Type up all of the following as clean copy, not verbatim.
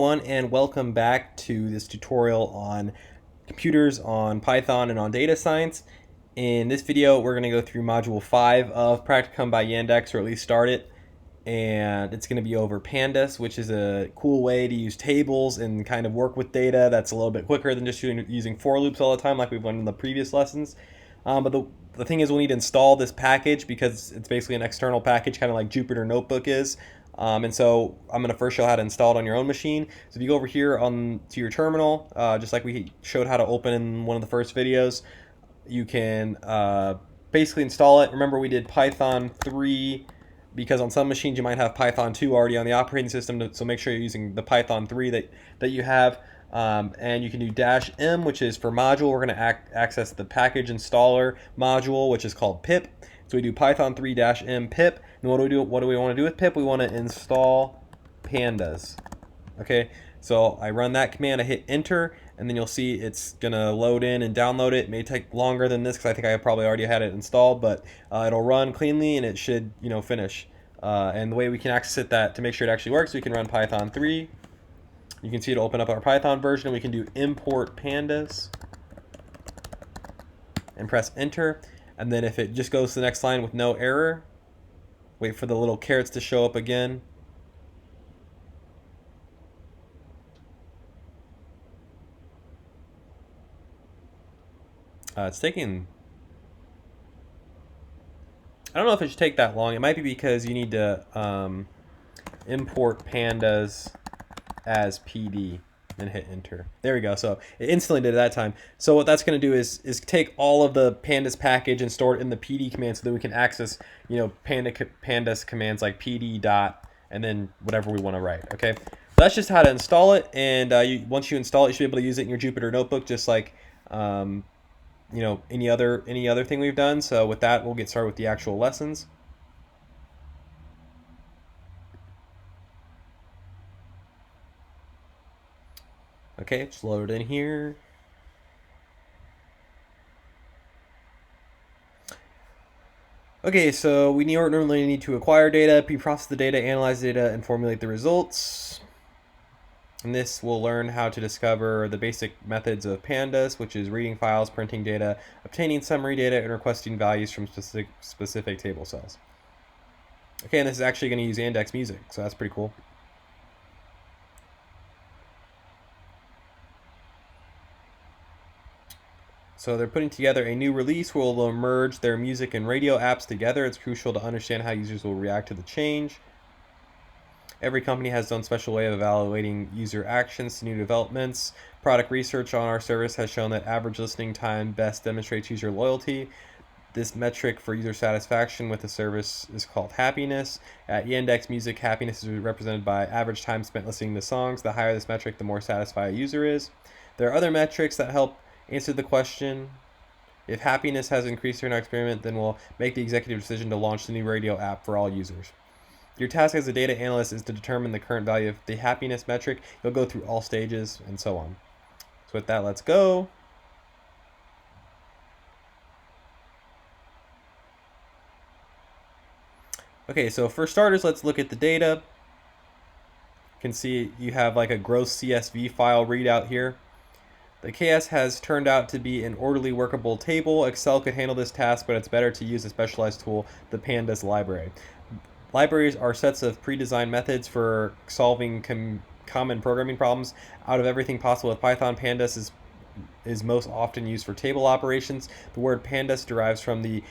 And welcome back to this tutorial on computers, on Python, and on data science. In this video, we're going to go through Module 5 of Practicum by Yandex, or at least start it. And it's going to be over Pandas, which is a cool way to use tables and kind of work with data that's a little bit quicker than just using for loops all the time like we've learned in the previous lessons. But the thing is, we'll need to install this package because it's basically an external package, kind of like Jupyter Notebook is. And so I'm going to first show how to install it on your own machine. So if you go over here to your terminal, just like we showed how to open in one of the first videos, you can basically install it. Remember, we did Python 3 because on some machines you might have Python 2 already on the operating system, so make sure you're using the Python 3 that you have. And you can do -m, which is for module. We're going to access the package installer module, which is called pip. So we do Python 3 -m pip. And what do we want to do with pip? We want to install pandas. Okay, so I run that command, I hit enter, and then you'll see it's gonna load in and download it. It may take longer than this because I think I probably already had it installed, but it'll run cleanly and it should, finish. And the way we can access it to make sure it actually works, we can run Python 3. You can see it'll open up our Python version, and we can do import pandas and press enter. And then if it just goes to the next line with no error, wait for the little carrots to show up again. It's taking... I don't know if it should take that long. It might be because you need to import pandas as PD and hit enter. There we go. So it instantly did it that time. So what that's going to do is take all of the pandas package and store it in the PD command so that we can access pandas commands like PD dot and then whatever we want to write. Okay, that's just how to install it. And once you install it, you should be able to use it in your Jupyter Notebook just like any other thing we've done. So with that, we'll get started with the actual lessons. Okay, just load it in here. Okay, so we normally need to acquire data, pre-process the data, analyze the data, and formulate the results. And this will learn how to discover the basic methods of pandas, which is reading files, printing data, obtaining summary data, and requesting values from specific table cells. Okay, and this is actually going to use Yandex music, so that's pretty cool. So they're putting together a new release where we'll merge their music and radio apps together. It's crucial to understand how users will react to the change. Every company has its own special way of evaluating user actions to new developments. Product research on our service has shown that average listening time best demonstrates user loyalty. This metric for user satisfaction with the service is called happiness. At Yandex Music, happiness is represented by average time spent listening to songs. The higher this metric, the more satisfied a user is. There are other metrics that help answer the question. If happiness has increased during our experiment, then we'll make the executive decision to launch the new radio app for all users. Your task as a data analyst is to determine the current value of the happiness metric. You'll go through all stages and so on. So with that, let's go. Okay, so for starters, let's look at the data. You can see you have like a gross CSV file readout here. The KS has turned out to be an orderly workable table. Excel could handle this task, but it's better to use a specialized tool, the Pandas library. Libraries are sets of pre-designed methods for solving common programming problems. Out of everything possible with Python, Pandas is most often used for table operations. The word Pandas derives from the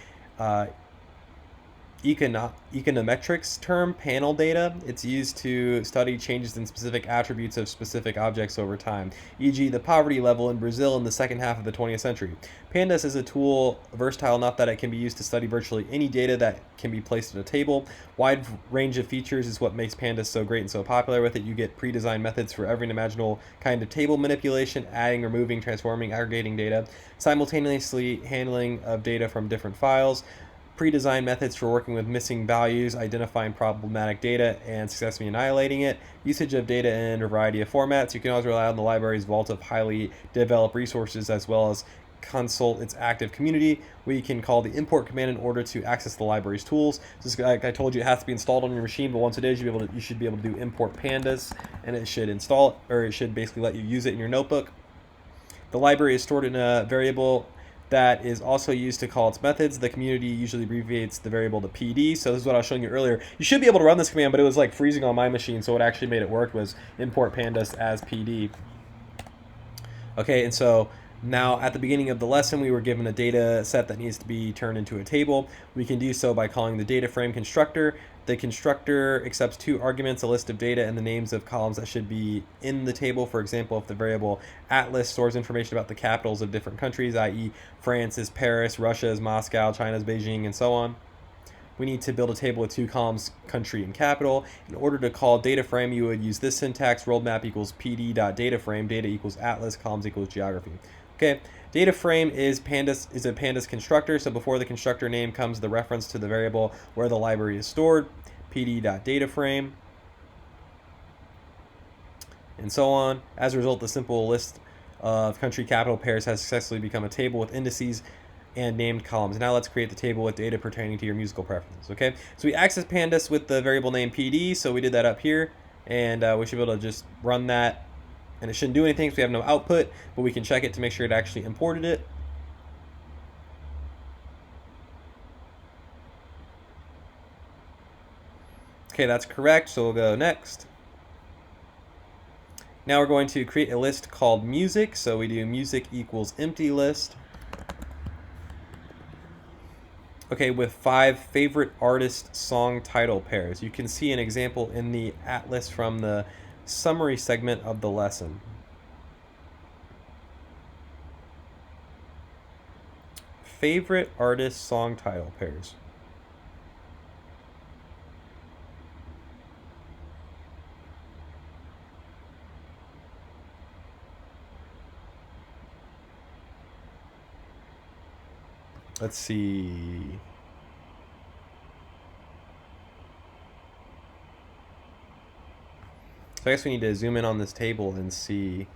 econometrics term panel data. It's used to study changes in specific attributes of specific objects over time, e.g. the poverty level in Brazil in the second half of the 20th century. Pandas is a tool versatile enough that it can be used to study virtually any data that can be placed in a table. Wide range of features is what makes Pandas so great and so popular. With it, you get pre-designed methods for every imaginable kind of table manipulation, adding, removing, transforming, aggregating data, simultaneously handling of data from different files, pre-designed methods for working with missing values, identifying problematic data, and successfully annihilating it, usage of data in a variety of formats. You can always rely on the library's vault of highly developed resources as well as consult its active community. We can call the import command in order to access the library's tools. So like I told you, it has to be installed on your machine, but once it is, you should be able to do import pandas, and it should install it, or it should basically let you use it in your notebook. The library is stored in a variable that is also used to call its methods. The community usually abbreviates the variable to PD. So this is what I was showing you earlier. You should be able to run this command, but it was like freezing on my machine. So what actually made it work was import pandas as PD. Okay, and so now at the beginning of the lesson, we were given a data set that needs to be turned into a table. We can do so by calling the Dataframe constructor. The constructor accepts two arguments, a list of data and the names of columns that should be in the table. For example, if the variable atlas stores information about the capitals of different countries, i.e. France is Paris, Russia is Moscow, China is Beijing, and so on. We need to build a table with two columns, country and capital. In order to call Dataframe, you would use this syntax: world map equals pd.dataframe, data equals atlas, columns equals geography. Okay, Dataframe is a Pandas constructor, so before the constructor name comes the reference to the variable where the library is stored, pd.dataframe, and so on. As a result, the simple list of country capital pairs has successfully become a table with indices and named columns. Now let's create the table with data pertaining to your musical preferences. Okay, so we access Pandas with the variable name PD, so we did that up here, and we should be able to just run that, and it shouldn't do anything because we have no output, but we can check it to make sure it actually imported it. Okay, that's correct, so we'll go next. Now we're going to create a list called music, so we do music equals empty list. Okay, with 5 favorite artist song title pairs. You can see an example in the atlas from the summary segment of the lesson. Favorite artist song title pairs. Let's see. So I guess we need to zoom in on this table and see.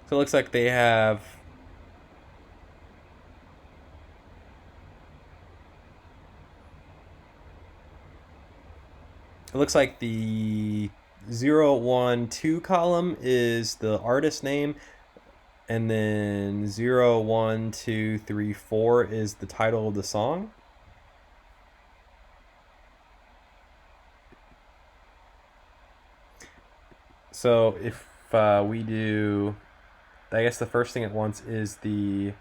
So it looks like they have the 0, 1, 2 column is the artist name, and then 0, 1, 2, 3, 4 is the title of the song. So if we do, I guess the first thing it wants is the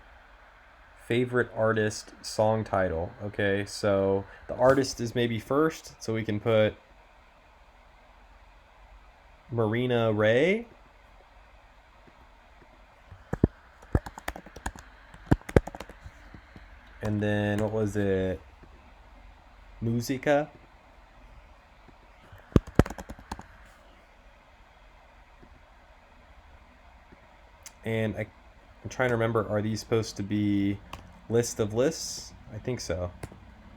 favorite artist song title. Okay, so the artist is maybe first, so we can put Marina Ray. And then what was it? Musica. And I'm trying to remember, are these supposed to be list of lists? I think so.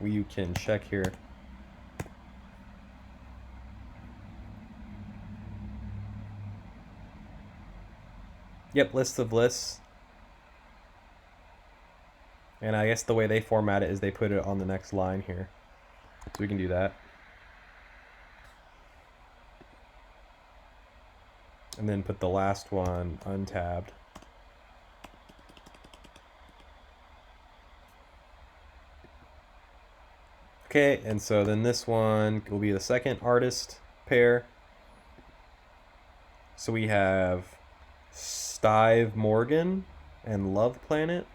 You can check here. Yep, list of lists. And I guess the way they format it is they put it on the next line here. So we can do that. And then put the last one untabbed. Okay, and so then this one will be the second artist pair. So we have Stive Morgan and Love Planet.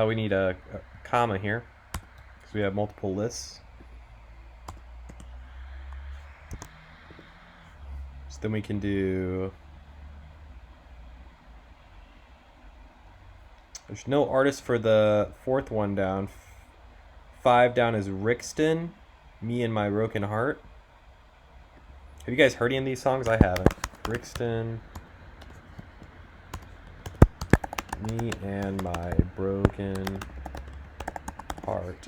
We need a comma here because we have multiple lists. So then we can do, there's no artist for the fourth one down. 5 down is Rixton, Me and My Broken Heart. Have you guys heard any of these songs? I haven't. Rixton, Me and My Broken apart.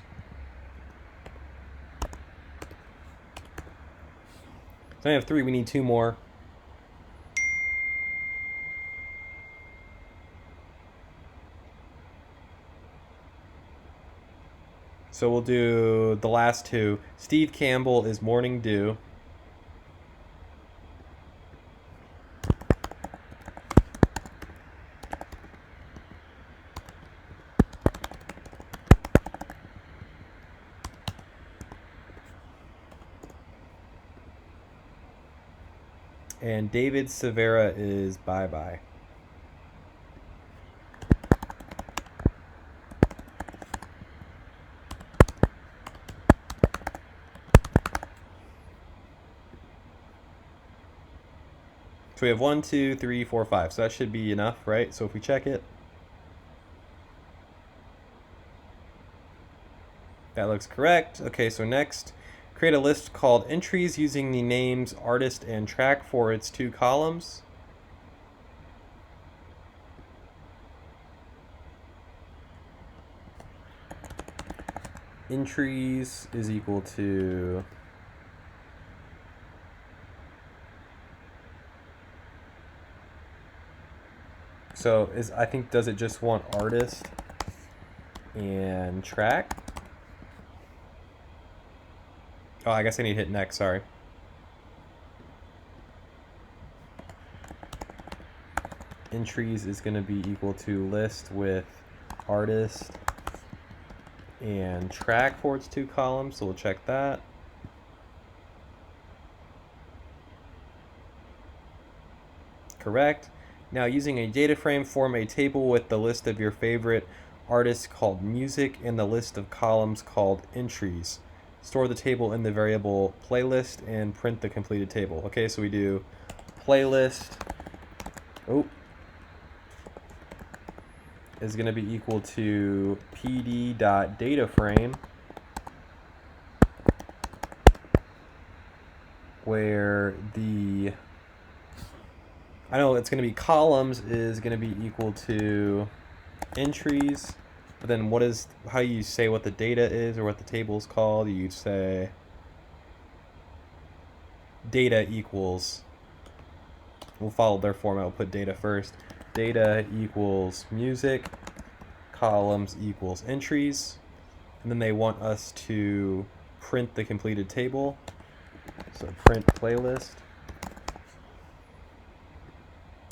So I have 3, we need 2 more. So we'll do the last 2. Steve Campbell is Morning Dew. And David Severa is Bye Bye. So we have 1, 2, 3, 4, 5. So that should be enough, right? So if we check it, that looks correct. Okay, so next, create a list called entries using the names artist and track for its 2 columns. Entries is equal to I think, does it just want artist and track? Oh, I guess I need to hit next, sorry. Entries is going to be equal to list with artist and track for its 2 columns, so we'll check that. Correct. Now, using a data frame, form a table with the list of your favorite artists called music and the list of columns called entries. Store the table in the variable playlist and print the completed table. Okay, so we do playlist is going to be equal to pd.dataframe, where I know it's going to be columns is going to be equal to entries, but then how you say what the data is or what the table is called? You say data equals, we'll follow their format, we'll put data first. Data equals music, columns equals entries, and then they want us to print the completed table. So print playlist.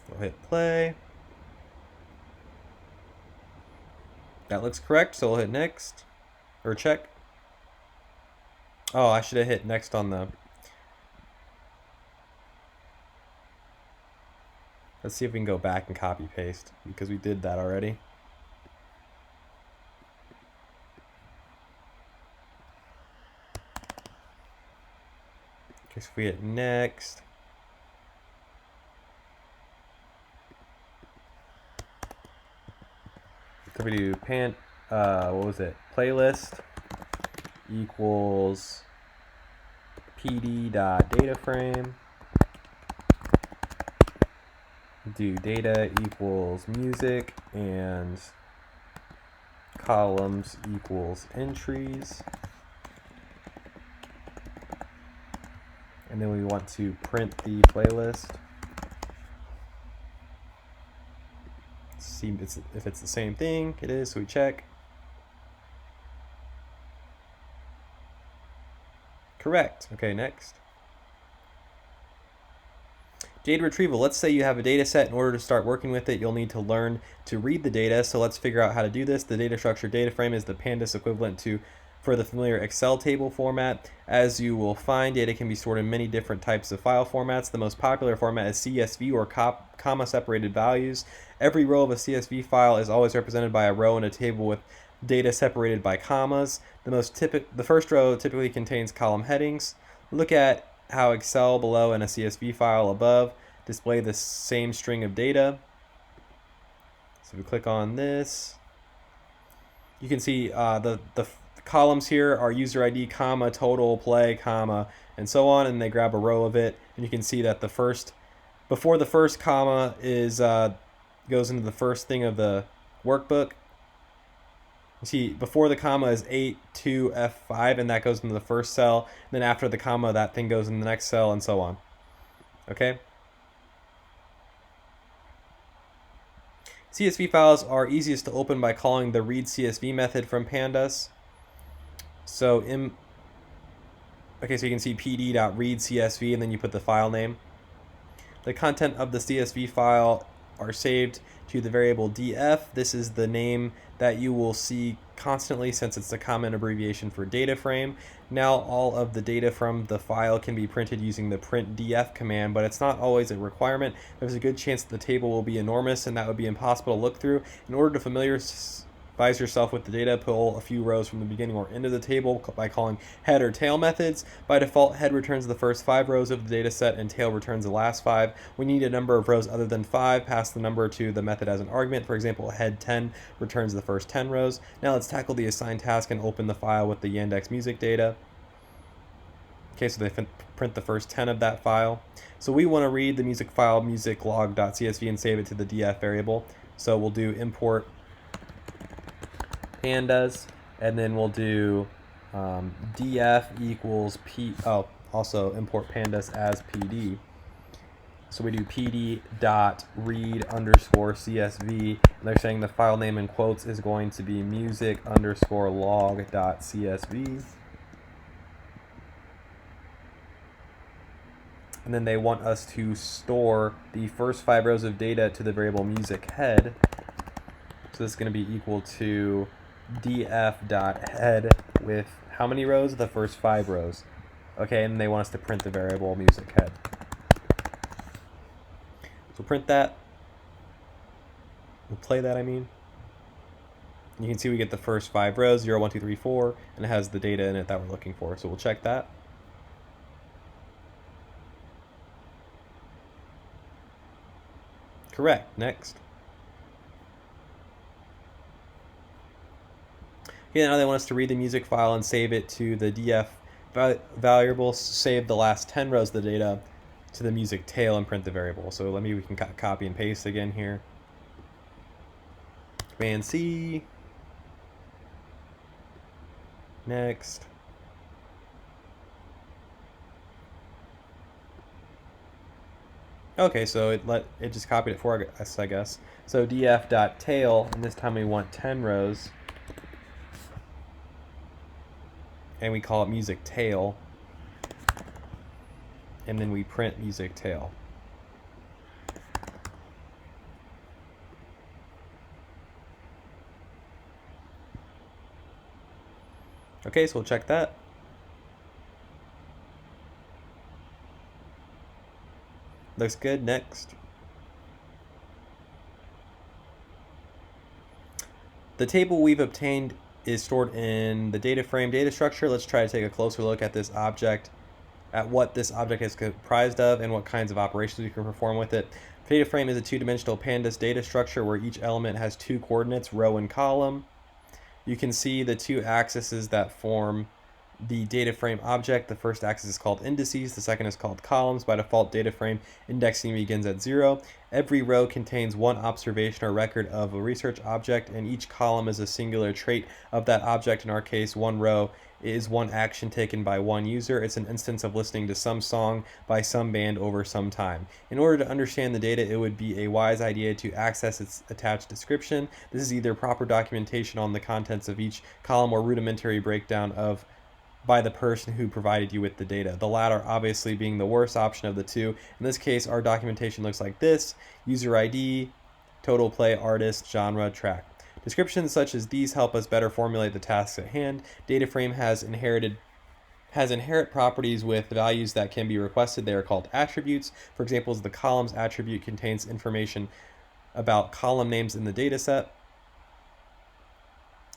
We'll hit play. That looks correct, so we'll hit next, or check. Oh, I should have hit next on the... Let's see if we can go back and copy paste, because we did that already. Okay, so if we hit next. So we do playlist equals pd.dataframe. Do data equals music and columns equals entries. And then we want to print the playlist. See if it's the same thing. It is, so we check. Correct. Okay, next. Data retrieval. Let's say you have a data set. In order to start working with it, you'll need to learn to read the data. So let's figure out how to do this. The data structure data frame is the Pandas equivalent to for the familiar Excel table format. As you will find, data can be stored in many different types of file formats. The most popular format is CSV, or comma separated values. Every row of a CSV file is always represented by a row in a table with data separated by commas. The first row typically contains column headings. Look at how Excel below and a CSV file above display the same string of data. So if we click on this, you can see the columns here are user ID, comma, total, play, comma, and so on, and they grab a row of it, and you can see that before the first comma is goes into the first thing of the workbook, You see, before the comma is 82F5, and that goes into the first cell. Then after the comma, that thing goes in the next cell, and so on. Okay? CSV files are easiest to open by calling the read CSV method from Pandas. So so you can see pd.read_csv, and then you put the file name. The content of the CSV file are saved to the variable df. This is the name that you will see constantly since it's a common abbreviation for Dataframe. Now all of the data from the file can be printed using the printdf command, but it's not always a requirement. There's a good chance that the table will be enormous and that would be impossible to look through. In order to familiarize yourself with the data, pull a few rows from the beginning or end of the table by calling head or tail methods. By default, head returns the first 5 rows of the data set and tail returns the last 5. When you need a number of rows other than 5, pass the number to the method as an argument. For example, head 10 returns the first 10 rows. Now let's tackle the assigned task and open the file with the Yandex music data. Okay, so they print the first 10 of that file. So we want to read the music file musiclog.csv and save it to the df variable. So we'll do import pandas, and then we'll do df equals also import pandas as pd. So we do pd.read_csv, and they're saying the file name in quotes is going to be music_log.csv. And then they want us to store the first 5 rows of data to the variable music head. So this is going to be equal to df.head with how many rows? The first 5 rows. Okay, and they want us to print the variable music head. So print that. We'll play that, I mean. You can see we get the first 5 rows, 0, 1, 2, 3, 4, and it has the data in it that we're looking for. So we'll check that. Correct. Next. Okay, now they want us to read the music file and save it to the df variable, save the last 10 rows of the data to the music tail and print the variable. So we can copy and paste again here. Command C. Next. Okay, so it just copied it for us, I guess. So df.tail, and this time we want 10 rows. And we call it music tail, and then we print music tail. Okay, so we'll check that. Looks good. Next. The table we've obtained is stored in the Dataframe data structure. Let's try to take a closer look at this object, at what this object is comprised of and what kinds of operations we can perform with it. Dataframe is a 2-dimensional Pandas data structure where each element has 2 coordinates, row and column. You can see the 2 axes that form the Dataframe object. The first axis is called indices, the second is called columns. By default, Dataframe indexing begins at 0. Every row contains 1 observation or record of a research object, and each column is a singular trait of that object. In our case, 1 row is 1 action taken by 1 user. It's an instance of listening to some song by some band over some time. In order to understand the data, it would be a wise idea to access its attached description. This is either proper documentation on the contents of each column or rudimentary breakdown by the person who provided you with the data. The latter obviously being the worst option of the two. In this case, our documentation looks like this: user ID, total play, artist, genre, track. Descriptions such as these help us better formulate the tasks at hand. Dataframe has inherent properties with values that can be requested. They are called attributes. For example, the columns attribute contains information about column names in the dataset.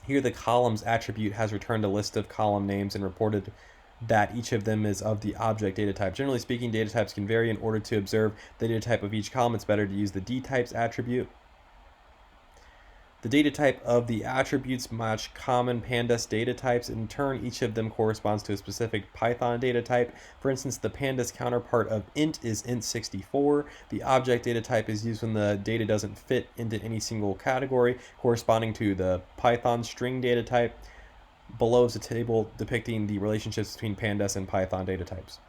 Here the columns attribute has returned a list of column names and reported that each of them is of the object data type. Generally speaking, data types can vary. In order to observe the data type of each column, it's better to use the dtypes attribute. The data type of the attributes match common Pandas data types. In turn, each of them corresponds to a specific Python data type. For instance, the Pandas counterpart of int is int64. The object data type is used when the data doesn't fit into any single category, corresponding to the Python string data type. Below is a table depicting the relationships between Pandas and Python data types.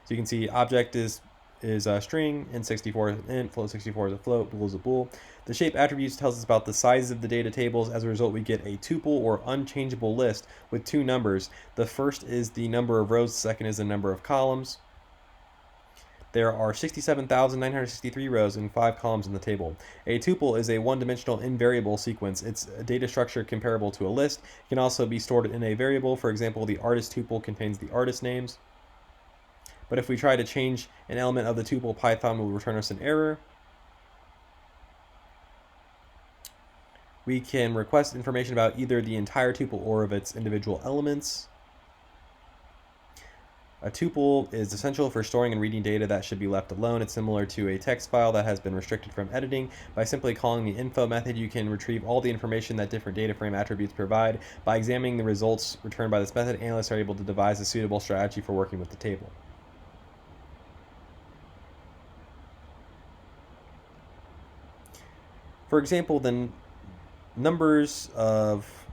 So you can see object is a string, int64 is an int, float64 is a float, bool is a bool. The shape attributes tells us about the size of the data tables. As a result, we get a tuple or unchangeable list with two numbers. The first is the number of rows, the second is the number of columns. There are 67,963 rows and 5 columns in the table. A tuple is a one-dimensional invariable sequence. It's a data structure comparable to a list. It can also be stored in a variable. For example, the artist tuple contains the artist names. But if we try to change an element of the tuple, Python will return us an error. We can request information about either the entire tuple or of its individual elements. A tuple is essential for storing and reading data that should be left alone. It's similar to a text file that has been restricted from editing. By simply calling the info method, you can retrieve all the information that different data frame attributes provide. By examining the results returned by this method, analysts are able to devise a suitable strategy for working with the table. For example, the numbers of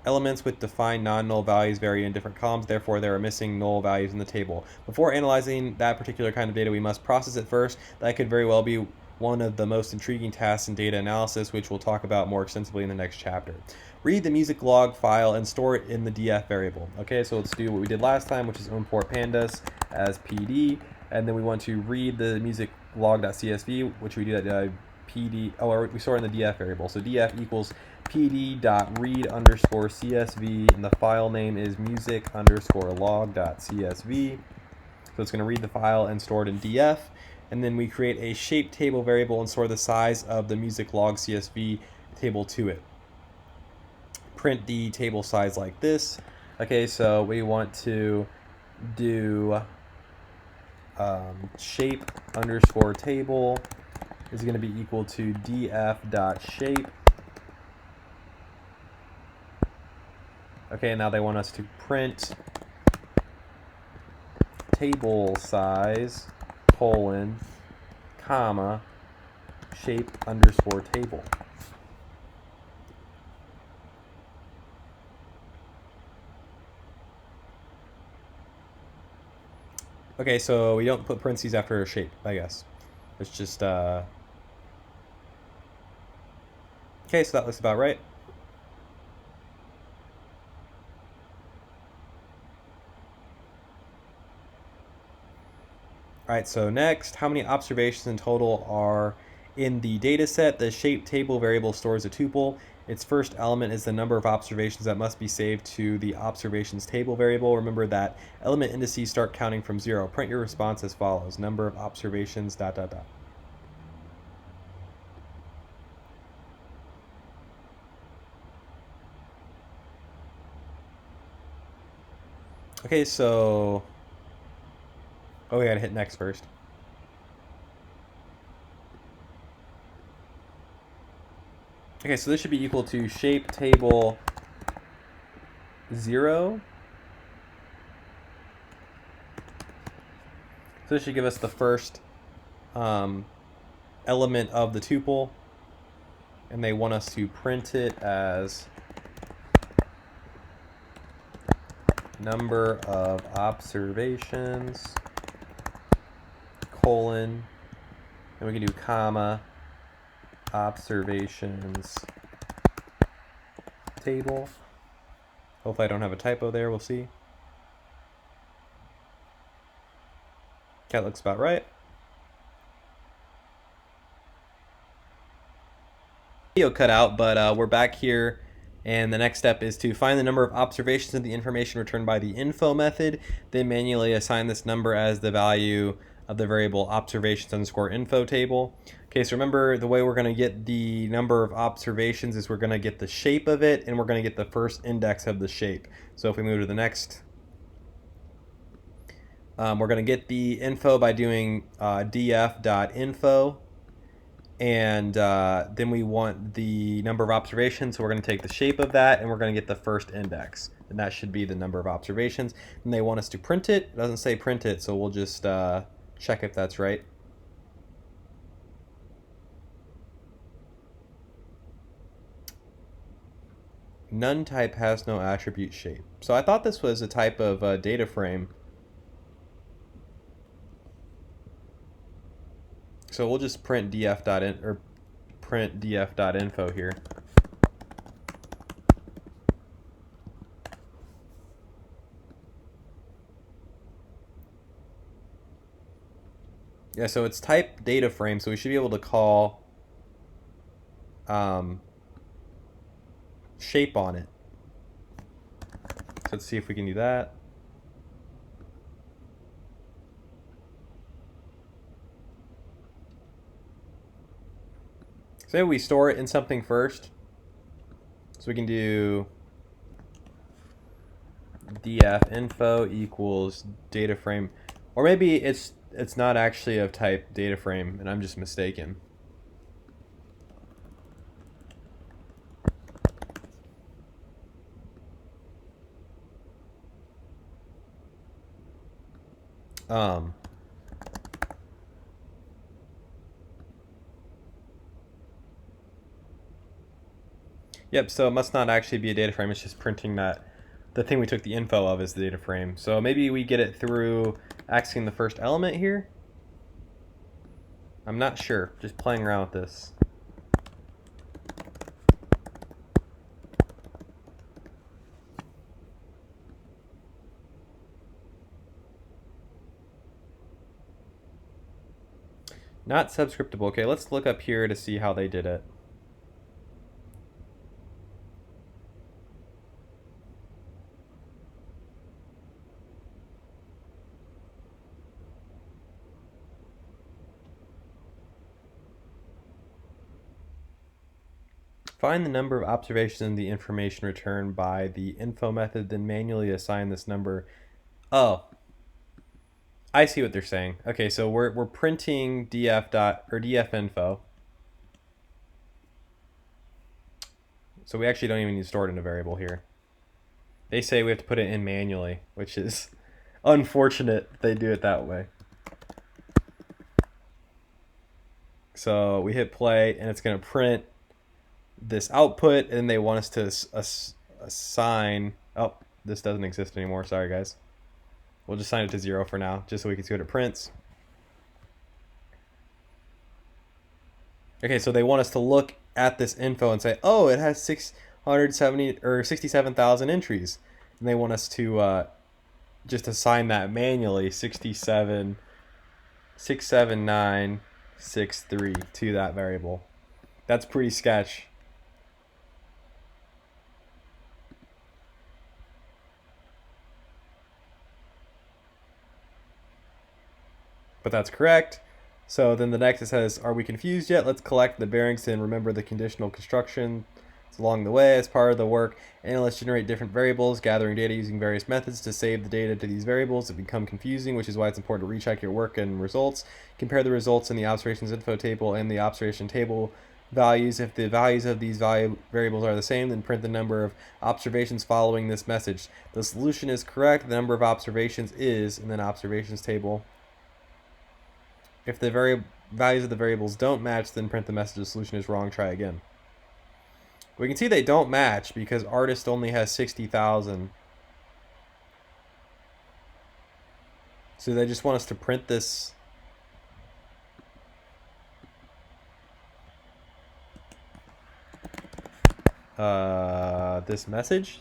elements with defined non-null values vary in different columns, therefore there are missing null values in the table. Before analyzing that particular kind of data, we must process it first. That could very well be one of the most intriguing tasks in data analysis, which we'll talk about more extensively in the next chapter. Read the music log file and store it in the df variable. Okay, so let's do what we did last time, which is import pandas as pd, and then we want to read the music log.csv, which we do at pd, we store in the df variable. So df equals pd.read_csv, and the file name is music_log.csv. So it's going to read the file and store it in df. And then we create a shape table variable and store the size of the music log CSV table to it. Print the table size like this. Okay, so we want to do shape_table is going to be equal to df.shape. Okay, now they want us to print table size, comma, shape_table. Okay, so we don't put parentheses after a shape, I guess. It's just, okay, so that looks about right. Alright, so next, how many observations in total are in the data set? The shape table variable stores a tuple. Its first element is the number of observations that must be saved to the observations table variable. Remember that element indices start counting from 0. Print your response as follows: number of observations, ... Okay, so we gotta hit next first. Okay, so this should be equal to shape table 0. So this should give us the first element of the tuple, and they want us to print it as number of observations, and we can do comma, observations table. Hopefully I don't have a typo there, we'll see. That looks about right. Video cut out, but we're back here, and the next step is to find the number of observations of the information returned by the info method, then manually assign this number as the value of the variable observations_info table. Okay, so remember the way we're going to get the number of observations is we're going to get the shape of it, and we're going to get the first index of the shape. So if we move to the next, we're going to get the info by doing df.info, And then we want the number of observations, so we're going to take the shape of that, and we're going to get the first index, and that should be the number of observations. And they want us to print it. It doesn't say print it, so we'll just check if that's right. None type has no attribute shape. So I thought this was a type of data frame. So we'll just print df.in or print df.info here. Yeah, so it's type data frame, so we should be able to call shape on it. So let's see if we can do that. So maybe we store it in something first. So we can do df info equals data frame, or maybe it's not actually of type data frame and I'm just mistaken. Yep, so it must not actually be a data frame, it's just printing that the thing we took the info of is the data frame. So maybe we get it through accessing the first element here. I'm not sure, just playing around with this. Not subscriptable. Okay, let's look up here to see how they did it. Find the number of observations in the information returned by the info method, then manually assign this number. Oh, I see what they're saying. Okay, so we're printing df info. So we actually don't even need to store it in a variable here. They say we have to put it in manually, which is unfortunate they do it that way. So we hit play and it's going to print this output, and they want us to assign. Oh, this doesn't exist anymore. Sorry, guys. We'll just assign it to 0 for now, just so we can see what it prints. Okay, so they want us to look at this info and say, oh, it has 670 or 67,000 entries, and they want us to just assign that manually 67963 to that variable. That's pretty sketch. But that's correct. So then the next it says, are we confused yet? Let's collect the bearings and remember the conditional construction along the way. As part of the work, analysts generate different variables, gathering data using various methods to save the data to these variables that become confusing, which is why it's important to recheck your work and results. Compare the results in the observations info table and the observation table values. If the values of these variables are the same, then print the number of observations following this message. The solution is correct. The number of observations is, and then observations table. If the values of the variables don't match, then print the message the solution is wrong, try again. We can see they don't match because artist only has 60,000. So they just want us to print this. This message.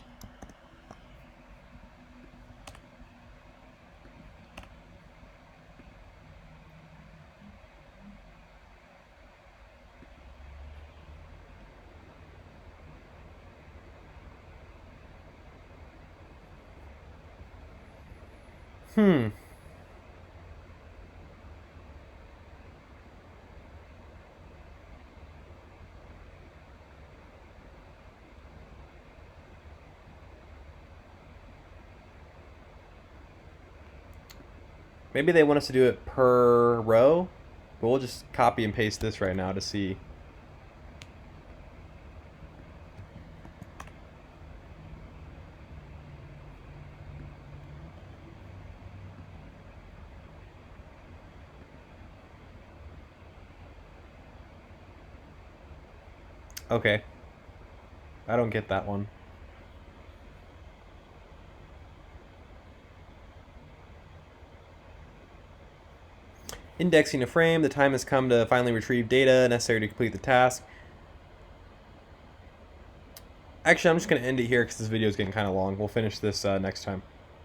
Maybe they want us to do it per row. But we'll just copy and paste this right now to see. Okay. I don't get that one. Indexing a frame. The time has come to finally retrieve data necessary to complete the task. Actually, I'm just going to end it here because this video is getting kind of long. We'll finish this next time.